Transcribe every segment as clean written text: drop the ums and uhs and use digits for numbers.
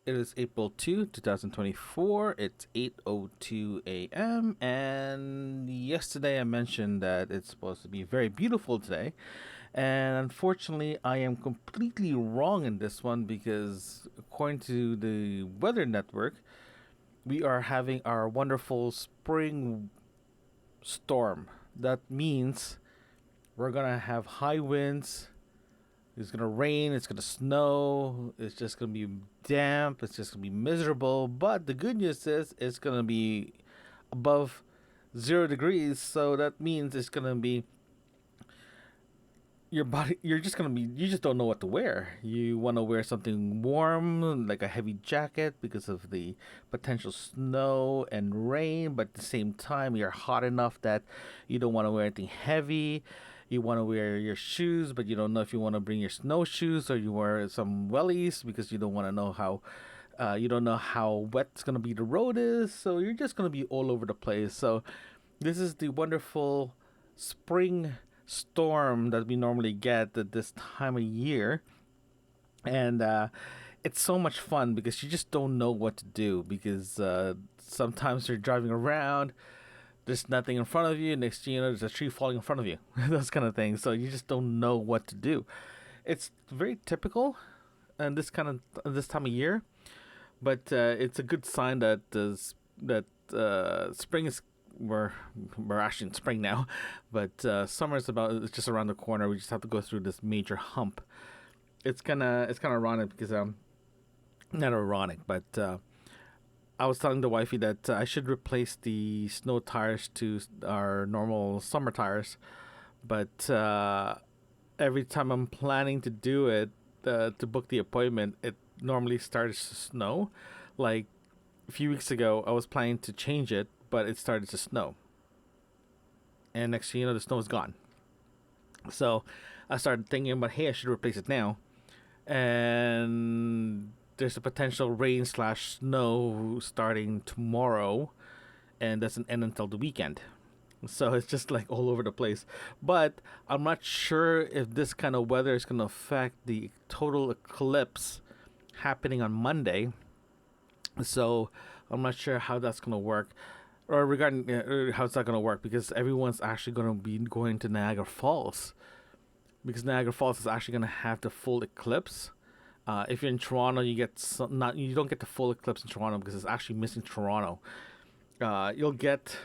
It is April 2024. It's 8:02 a.m. And yesterday I mentioned that it's supposed to be very beautiful today. And unfortunately, I am completely wrong in this one because according to the Weather Network, we are having our wonderful spring storm. That means we're going to have high winds. It's gonna rain. It's gonna snow. It's just gonna be damp. It's just gonna be miserable. But the good news is it's gonna be above 0 degrees. So that means it's gonna be your body. You're just gonna be. You just don't know what to wear. You want to wear something warm, like a heavy jacket, because of the potential snow and rain. But at the same time, you're hot enough that you don't want to wear anything heavy. You want to wear your shoes, but you don't know if you want to bring your snowshoes or you wear some wellies because you don't want to know how you don't know how wet it's gonna be the road is. So you're just gonna be all over the place. So this is the wonderful spring storm that we normally get at this time of year, and it's so much fun because you just don't know what to do because sometimes you're driving around, there's nothing in front of you. Next thing you know, there's a tree falling in front of you. Those kind of things. So you just don't know what to do. It's very typical, and this time of year, but it's a good sign that spring is. We're actually in spring now, but summer is it's just around the corner. We just have to go through this major hump. It's kind of ironic because not ironic, but I was telling the wifey that I should replace the snow tires to our normal summer tires, but every time I'm planning to do it, to book the appointment, it normally starts to snow. Like a few weeks ago, I was planning to change it, but it started to snow, and next thing you know, the snow is gone. So I started thinking about, hey, I should replace it now, and there's a potential rain slash snow starting tomorrow and doesn't end until the weekend. So it's just like all over the place. But I'm not sure if this kind of weather is going to affect the total eclipse happening on Monday. So I'm not sure how that's going to work. Or regarding how it's not going to work because everyone's actually going to be going to Niagara Falls. Because Niagara Falls is actually going to have the full eclipse. If you're in Toronto, you don't get the full eclipse in Toronto because it's actually missing Toronto. You'll get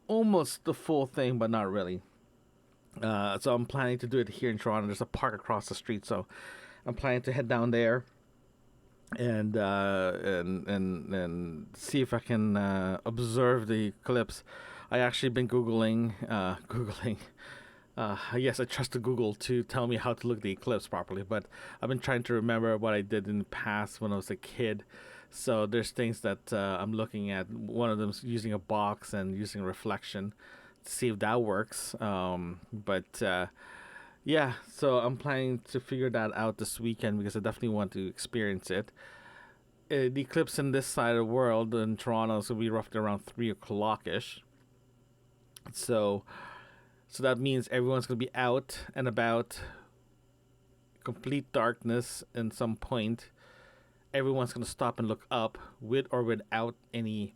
almost the full thing, but not really. So I'm planning to do it here in Toronto. There's a park across the street, so I'm planning to head down there and see if I can observe the eclipse. I actually been googling. Yes, I trusted Google to tell me how to look at the eclipse properly, but I've been trying to remember what I did in the past when I was a kid. So there's things that I'm looking at. One of them is using a box and using a reflection to see if that works. But yeah, so I'm planning to figure that out this weekend because I definitely want to experience it. The eclipse in this side of the world in Toronto is going to be roughly around 3 o'clock ish. So that means everyone's going to be out and about, complete darkness in some point. Everyone's going to stop and look up with or without any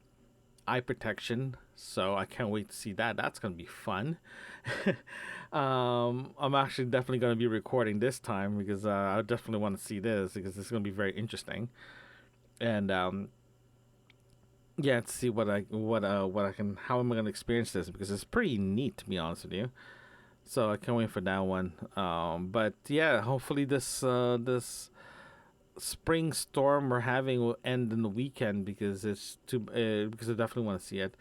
eye protection. So I can't wait to see that. That's going to be fun. I'm actually definitely going to be recording this time because I definitely want to see this because it's going to be very interesting. And yeah, to see what I can, how am I going to experience this because it's pretty neat to be honest with you. So I can't wait for that one. But yeah, hopefully this spring storm we're having will end in the weekend because because I definitely want to see it.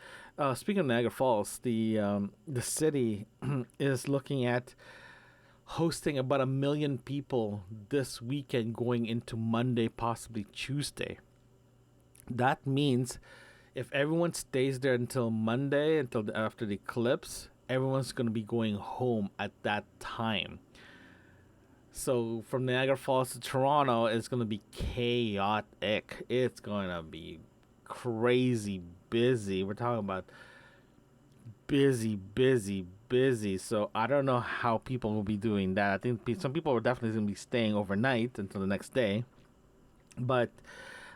Speaking of Niagara Falls, the city is looking at hosting about 1 million people this weekend going into Monday, possibly Tuesday. That means if everyone stays there until Monday, after the eclipse, everyone's going to be going home at that time. So from Niagara Falls to Toronto, it's going to be chaotic. It's going to be crazy busy. We're talking about busy, busy, busy. So I don't know how people will be doing that. I think some people are definitely going to be staying overnight until the next day. But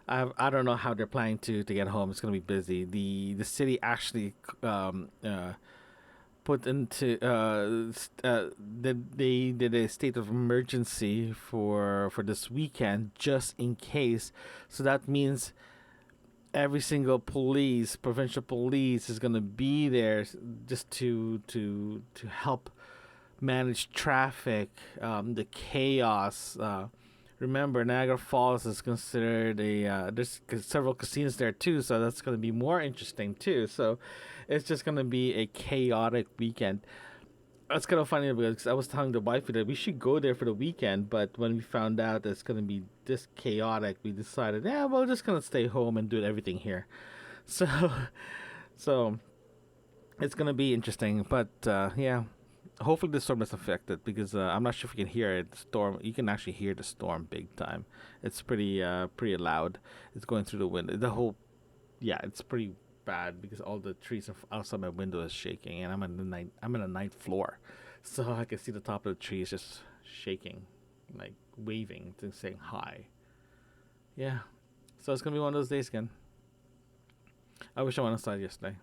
I don't know how they're planning to get home. It's gonna be busy. The city actually um, uh, put into they did a state of emergency for this weekend just in case. So that means every single police, provincial police, is gonna be there just to help manage traffic, the chaos. Remember, Niagara Falls is considered a there's several casinos there too, so that's going to be more interesting too. So it's just going to be a chaotic weekend. That's kind of funny because I was telling the wife that we should go there for the weekend, but when we found out it's going to be this chaotic, we decided, yeah, we're just going to stay home and do everything here. So, so it's going to be interesting, but yeah, hopefully the storm is affected because I'm not sure if you can hear it. The storm, you can actually hear the storm big time. It's pretty loud. It's going through the window. The whole yeah, it's pretty bad because all the trees outside my window is shaking, and I'm in the ninth floor, so I can see the top of the trees just shaking, like waving to saying hi. Yeah, so it's gonna be one of those days again. I wish I went outside yesterday,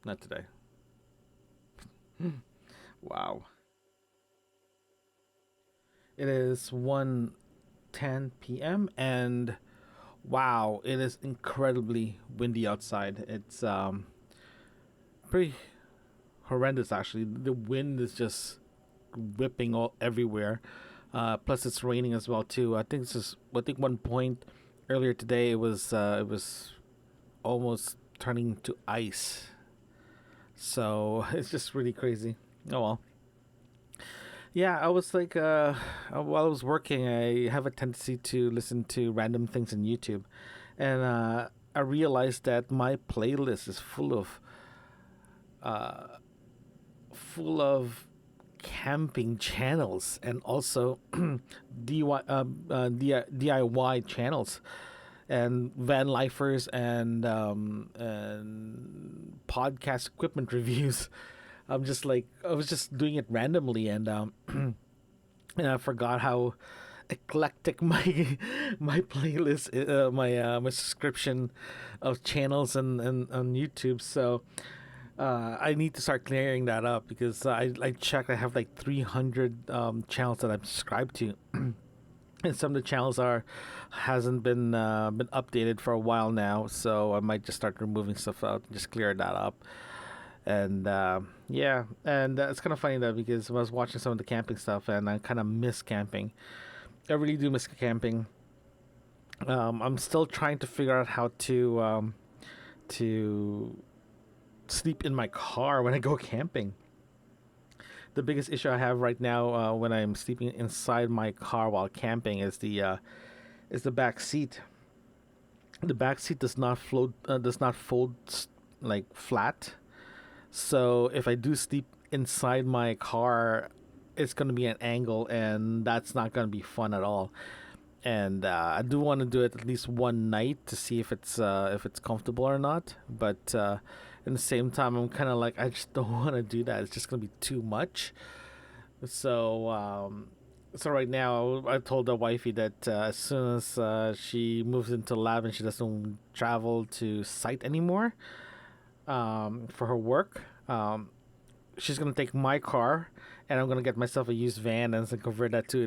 not today. Wow. It is 1:10 p.m. and wow, it is incredibly windy outside. It's pretty horrendous actually. The wind is just whipping all everywhere. Plus it's raining as well too. I think one point earlier today it was almost turning to ice. So it's just really crazy. Oh well. Yeah, I was like, while I was working, I have a tendency to listen to random things on YouTube, and I realized that my playlist is uh, full of camping channels and also DIY channels and van lifers and podcast equipment reviews. I was just doing it randomly and and I forgot how eclectic my my playlist my subscription of channels and on YouTube. So I need to start clearing that up because I checked. I have like 300 channels that I'm subscribed to, and some of the channels are hasn't been updated for a while now. So I might just start removing stuff out and just clear that up. And yeah, and it's kind of funny though because I was watching some of the camping stuff and I kind of miss camping. I really do miss camping. I'm still trying to figure out how to sleep in my car when I go camping. The biggest issue I have right now when I'm sleeping inside my car while camping is the back seat. The back seat does not fold like flat. So if I do sleep inside my car, it's going to be an angle, and that's not going to be fun at all. And I do want to do it at least one night to see if it's comfortable or not. But in the same time, I'm kind of like I just don't want to do that. It's just going to be too much. So so right now, I told the wifey that as soon as she moves into lab and she doesn't travel to site anymore for her work, she's gonna take my car, and I'm gonna get myself a used van and then convert that to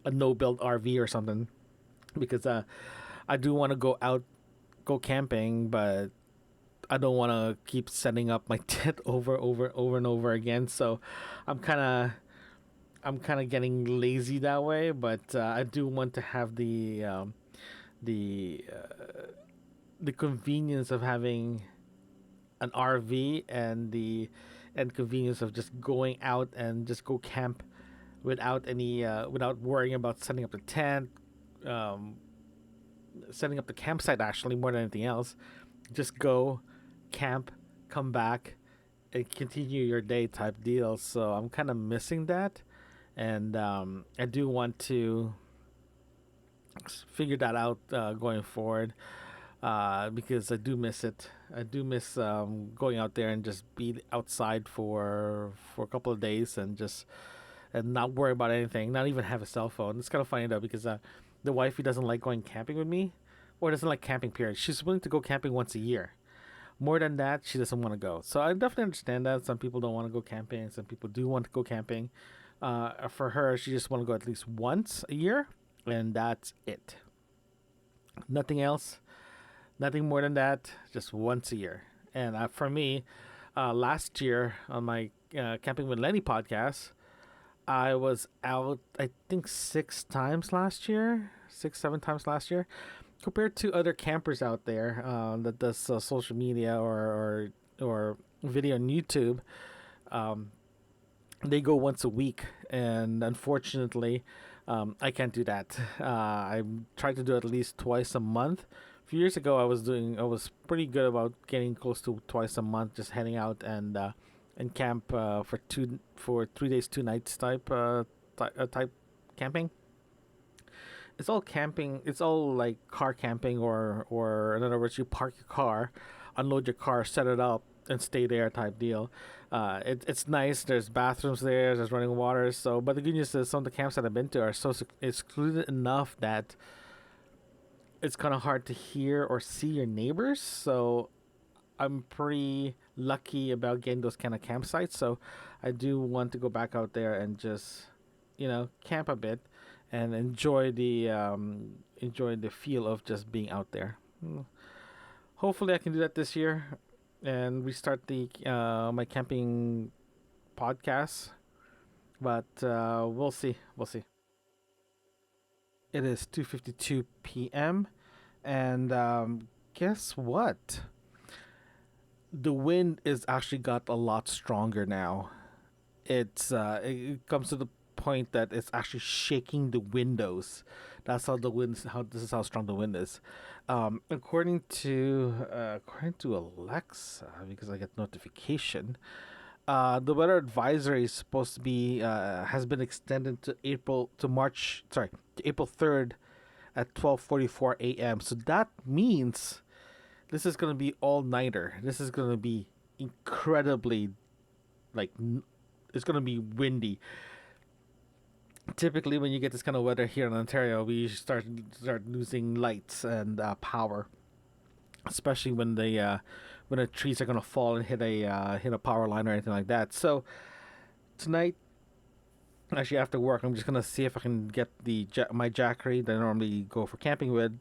a no build RV or something because I do want to go camping, but I don't want to keep setting up my tent over and over again. So I'm kind of I'm kind of getting lazy that way, but I do want to have the the convenience of having an RV and convenience of just going out and just go camp without any without worrying about setting up the tent, um, setting up the campsite actually more than anything else. Just go camp, come back, and continue your day type deal. So I'm kind of missing that, and I do want to figure that out going forward because I do miss it. I do miss going out there and just be outside for a couple of days and just and not worry about anything, not even have a cell phone. It's kind of funny though because the wifey doesn't like going camping with me, or doesn't like camping. Period. She's willing to go camping once a year. More than that, she doesn't want to go. So I definitely understand that. Some people don't want to go camping. Some people do want to go camping. For her, she just want to go at least once a year, and that's it. Nothing else. Nothing more than that. Just once a year. And for me, last year on my Camping with Lenny podcast, I was out, I think, 6 times last year, 6, 7 times last year, compared to other campers out there that does social media or video on YouTube. Um, they go once a week, and unfortunately, I can't do that. I try to do at least twice a month. A few years ago, I was pretty good about getting close to twice a month, just heading out and camp for 3 days, 2 nights type camping. It's all camping. It's all like car camping, or in other words, you park your car, unload your car, set it up, and stay there type deal. It's nice. There's bathrooms there. There's running water. So, but the good news is some of the camps that I've been to are so excluded enough that it's kind of hard to hear or see your neighbors. So I'm pretty lucky about getting those kind of campsites. So I do want to go back out there and just, camp a bit and enjoy the feel of just being out there. Hopefully, I can do that this year and restart the my camping podcast. But we'll see. We'll see. It is 2:52 p.m. and guess what? The wind is actually got a lot stronger now. It comes to the point that it's actually shaking the windows. That's how the wind. How this is how strong the wind is. According to Alexa, because I get notification. The weather advisory is supposed to be has been extended to April 3rd at 12:44 a.m. So that means this is gonna be all nighter. This is gonna be incredibly it's gonna be windy. Typically, when you get this kind of weather here in Ontario, we start losing lights and power, especially when the trees are gonna fall and hit a power line or anything like that. So tonight, actually after work, I'm just gonna see if I can get my Jackery that I normally go for camping with.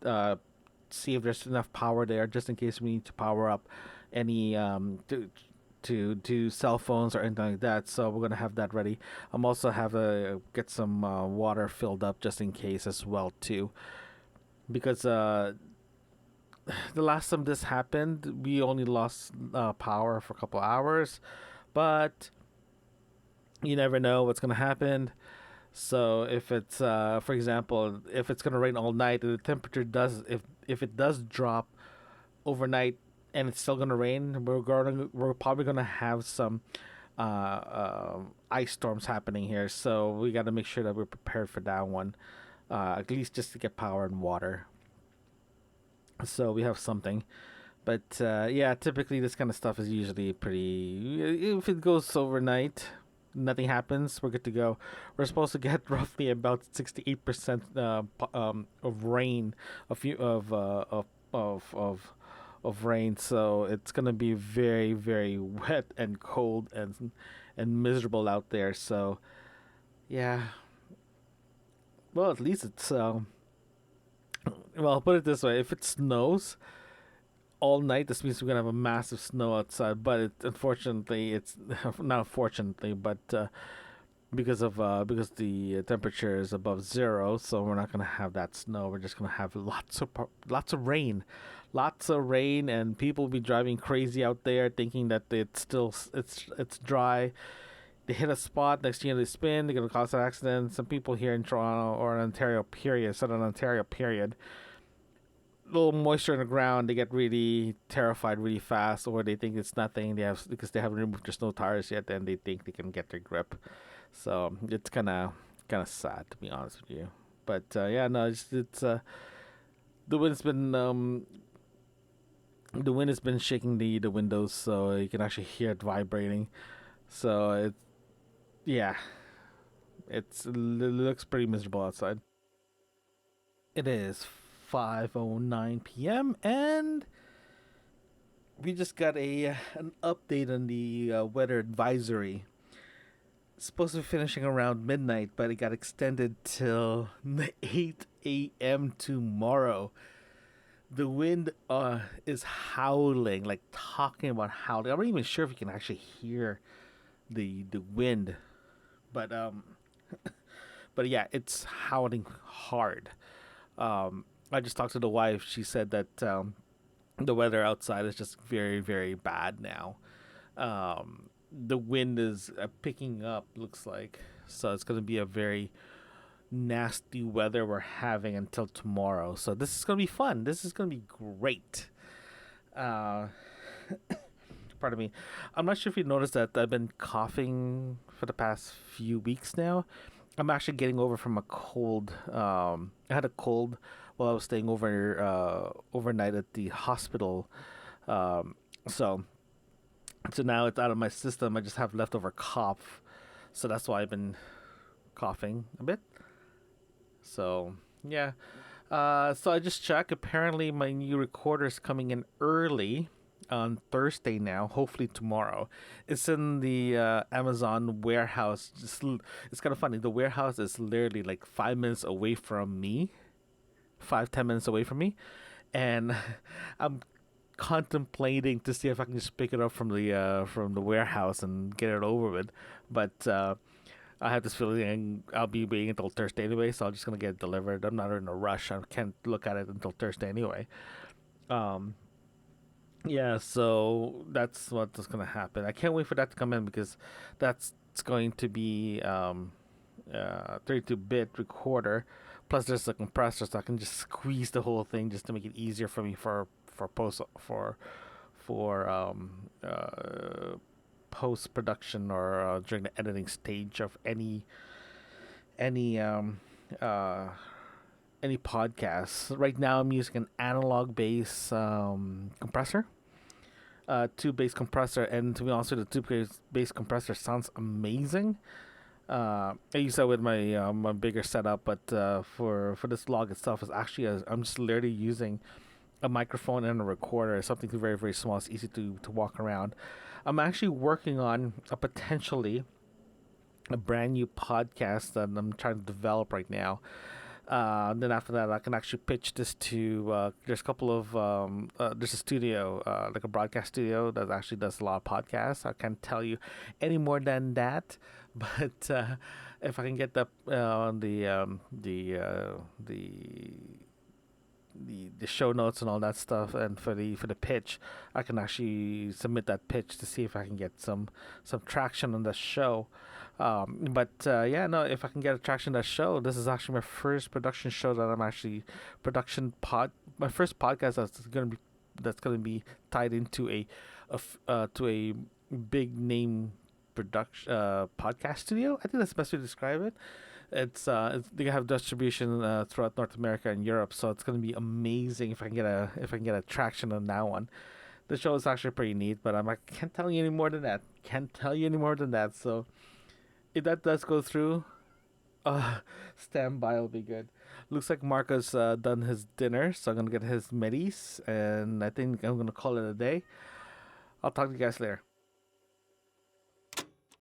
See if there's enough power there, just in case we need to power up any to cell phones or anything like that. So we're gonna have that ready. I'm also have to get some water filled up just in case as well too, because the last time this happened, we only lost power for a couple hours, but you never know what's gonna happen. So if it's, for example, if it's gonna rain all night, and the temperature does, if it does drop overnight, and it's still gonna rain, we're probably gonna have some ice storms happening here. So we got to make sure that we're prepared for that one, at least just to get power and water. So we have something. But yeah, typically this kind of stuff is usually pretty. If it goes overnight, nothing happens, we're good to go. We're supposed to get roughly about 68% of rain, of rain. So it's gonna be very very wet and cold and miserable out there. So yeah. Well, at least it's well, put it this way: if it snows all night, this means we're gonna have a massive snow outside. But unfortunately, it's not unfortunately, but because the temperature is above zero, so we're not gonna have that snow. We're just gonna have lots of rain, and people will be driving crazy out there, thinking that it's dry. They hit a spot, next thing they spin, they're gonna cause an accident. Some people here in Toronto or in Ontario, period, Southern Ontario, period, little moisture in the ground, they get really terrified really fast, or they think it's nothing. Because they haven't removed their snow tires yet, and they think they can get their grip. So it's kind of sad, to be honest with you. But yeah, no, it's the wind's been the wind has been shaking the windows, so you can actually hear it vibrating. So yeah, it looks pretty miserable outside. It is 5:09 p.m. and we just got a an update on the weather advisory. It's supposed to be finishing around midnight, but it got extended till 8 a.m. tomorrow. The wind is howling, like talking about howling. I'm not even sure if you can actually hear the wind, but but yeah, it's howling hard. I just talked to the wife. She said that the weather outside is just very, very bad now. The wind is picking up, looks like. So it's going to be a very nasty weather we're having until tomorrow. So this is going to be fun. This is going to be great. Uh, Pardon me. I'm not sure if you noticed that I've been coughing for the past few weeks now. I'm actually getting over from a cold. I had a cold while I was staying overnight at the hospital. Um, so so now it's out of my system. I just have leftover cough, so that's why I've been coughing a bit. So yeah. So I just checked. Apparently, my new recorder is coming in early on Thursday now. Hopefully tomorrow. It's in the Amazon warehouse. It's kind of funny. The warehouse is literally like 5 minutes away from me. 5-10 minutes away from me, and I'm contemplating to see if I can just pick it up from the warehouse and get it over with. But I have this feeling I'll be waiting until Thursday anyway, so I'm just gonna get it delivered. I'm not in a rush. I can't look at it until Thursday anyway. Um, yeah, so that's what's gonna happen. I can't wait for that to come in because that's it's going to be 32-bit recorder. Plus, there's a compressor, so I can just squeeze the whole thing just to make it easier for me for post production or during the editing stage of any uh any podcast. Right now, I'm using an analog bass compressor, two bass compressor, and to be honest, with the two bass compressor sounds amazing. I use that with my bigger setup, but for this log itself, is actually I'm just literally using a microphone and a recorder. Something very, very small. It's easy to walk around. I'm actually working on a potentially a brand new podcast that I'm trying to develop right now. Then after that, I can actually pitch this to. There's a couple of there's a studio, like a broadcast studio that actually does a lot of podcasts. I can't tell you any more than that, but if I can get the show notes and all that stuff, and for the pitch, I can actually submit that pitch to see if I can get some traction on the show. But yeah, no, if I can get a traction on that show, this is actually my first production show that I'm actually my first podcast that's gonna be tied into to a big name production podcast studio. I think that's the best way to describe it. They have distribution throughout North America and Europe, so it's gonna be amazing if I can get a traction on that one. The show is actually pretty neat, but I can't tell you any more than that. Can't tell you any more than that. So if that does go through, stand by will be good. Looks like Marco's done his dinner, so I'm gonna get his medis, and I think I'm gonna call it a day. I'll talk to you guys later.